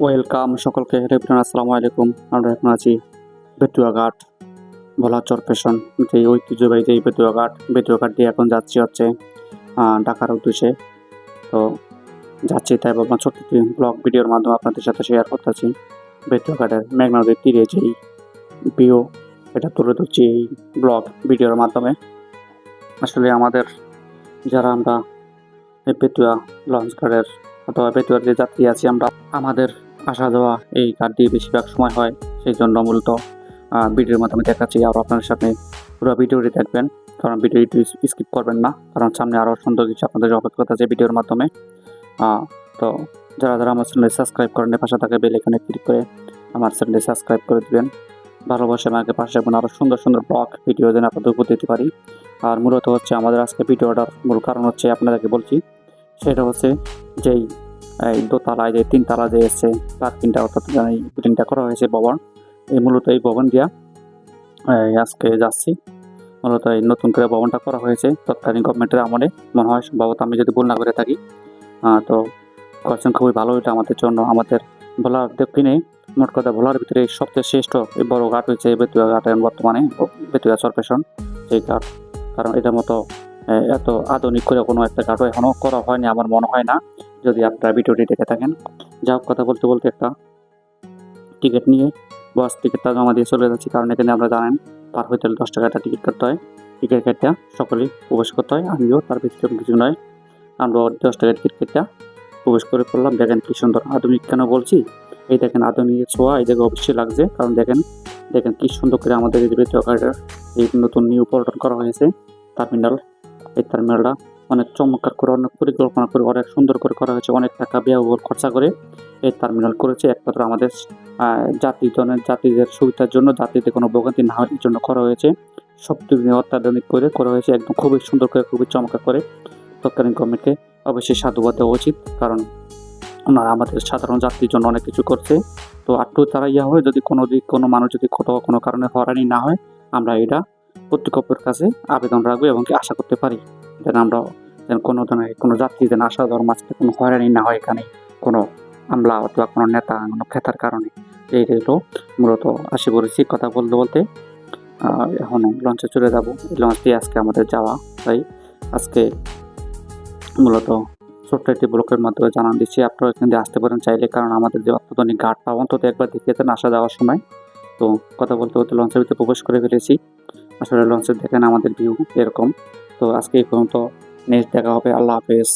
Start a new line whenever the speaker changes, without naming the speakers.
Welcome সকলকে আসসালামু আলাইকুম। আমরা এখন আছি বেতুয়া ঘাট ভোলা চরপেশন, যে ঐতিহ্যবাহী যে বেতুয়া ঘাট দিয়ে এখন যাচ্ছি হচ্ছে ঢাকার উদ্দেশ্যে। তো যাচ্ছি, তাই ভাবলাম ছোট্ট একটি ব্লগ ভিডিওর মাধ্যমে আপনাদের সাথে শেয়ার করতেছি বেতুয়া ঘাটের মেঘনা নদীর তীরে যেই ভিউ, এটা তুলে ধরছি এই ব্লগ ভিডিওর মাধ্যমে। আসলে আমাদের যারা আমরা এই বেতুয়া লঞ্চ ঘাটের অথবা বেতুয়ার যে যাত্রী আছি, আমরা আমাদের আসা যাওয়া এই ঘাট দিয়ে বেশিরভাগ সময় হয়, সেই জন্য মূলত ভিডিওর মাধ্যমে দেখাচ্ছি। আর আপনাদের সাথে পুরো ভিডিওটি দেখবেন, কারণ ভিডিওটি স্কিপ করবেন না, কারণ সামনে আরও সুন্দর কিছু আপনাদের অপেক্ষা আছে ভিডিওর মাধ্যমে। তো যারা যারা আমার চ্যানেলে সাবস্ক্রাইব করেন, পাশে থাকে বেল আইকনে ক্লিক করে আমার চ্যানেলে সাবস্ক্রাইব করে দেবেন। ভালোবাসে আমাকে পাশে রাখবেন, আরও সুন্দর সুন্দর ব্লগ ভিডিও যেন আপনাদের উপর দিতে পারি। আর মূলত হচ্ছে আমাদের আজকে ভিডিওটার মূল কারণ হচ্ছে আপনাদেরকে বলছি, সেটা হচ্ছে যেই এই দোতলায় যে তিনতলা যে এসছে পার্কিংটা, অর্থাৎ এই বিল্ডিংটা করা হয়েছে ভবন, এই মূলত এই ভবন দিয়া আজকে যাচ্ছি। মূলত এই নতুন করে ভবনটা করা হয়েছে তৎকালীন গভর্নমেন্টের আমলে, মনে হয় সম্ভবত, আমি যদি ভুল না করে থাকি। তো করছেন খুবই ভালো এটা আমাদের জন্য। আমাদের ভোলার দক্ষিণে, মোট কথা ভোলার ভিতরে সবচেয়ে শ্রেষ্ঠ এই বড় ঘাট হয়েছে বেতুয়া ঘাট, বর্তমানে বেতুয়া চরপেশন এই ঘাট। কারণ এটার মতো এত আধুনিক করে কোনো একটা ঘাটও এখনও করা হয়নি আমার মনে হয় না, যদি আপনারা ভিডিওটি দেখে থাকেন। যা হোক, কথা বলতে বলতে একটা টিকিট নিয়ে বাস টিকিটটা জমা দিয়ে চলে যাচ্ছি, কারণ এখানে আমরা জানেন পার হইতে 10 টাকা একটা টিকিট কাটতে হয়। টিকিট কাটটা সকলেই প্রবেশ করতে হয়, আমিও তার ভিতরে কিছু নয়। আমরা 10 টাকা টিকিট কেটে প্রবেশ করে পড়লাম। দেখেন কি সুন্দর আধুনিক, কেন বলছি, এই দেখেন আধুনিক ছোঁয়া এই জায়গায় অবশ্যই লাগছে, কারণ দেখেন দেখেন কি সুন্দর করে আমাদের এই এই নতুন নিউ পল্টন করা হয়েছে টার্মিনাল। এই টার্মিনালটা অনেক চমৎকার করে, অনেক পরিকল্পনা করে, অনেক সুন্দর করে করা হয়েছে, অনেক টাকা ব্যয়বহুল খরচা করে এই টার্মিনাল করেছে একমাত্র আমাদের যাত্রীদের সুবিধার জন্য, যাত্রীদের কোনো ভোগান্তি না হওয়ার জন্য করা হয়েছে। সব দিক নিয়ে অত্যাধুনিক করে করা হয়েছে, একদম খুবই সুন্দর করে, খুবই চমৎকার করে। তৎকালীন গভর্নমেন্টকে অবশ্যই সাধুবাদ দেওয়া উচিত, কারণ ওনারা আমাদের সাধারণ যাত্রীর জন্য অনেক কিছু করছে। তো আটটু তারা হয়, যদি কোনো মানুষ যদি কোনো কারণে হয়রানি না হয়, আমরা এটা কর্তৃপক্ষের কাছে আবেদন রাখবো এবং কি আশা করতে পারি যেন আমরা যেন কোনো ধরনের কোনো যাত্রী যেন আসা যাওয়ার মাঝখানে কোনো হয়রানি না হয়, এখানে কোনো আমলা অথবা কোনো নেতা কোনো খেতার কারণে। এই হলো মূলত আশা করেছি। কথা বলতে বলতে এখনও লঞ্চে চলে যাব, এই লঞ্চ দিয়ে আজকে আমাদের যাওয়া। তাই আজকে মূলত ছোট্ট একটি ব্লকের মাধ্যমে জানান দিচ্ছি, আপনারা এখানে আসতে পারেন চাইলে, কারণ আমাদের যে অত্যাধুনিক ঘাটটা অন্তত একবার দেখিয়ে দেন আসা যাওয়ার সময়। তো কথা বলতে বলতে লঞ্চের ভিতরে প্রবেশ করে ফেলেছি। আসলে লঞ্চের দেখেন আমাদের ভিউ এরকম। তো আজকে এই পর্যন্ত, নেক্সট দেখা হবে। আল্লাহ হাফেজ।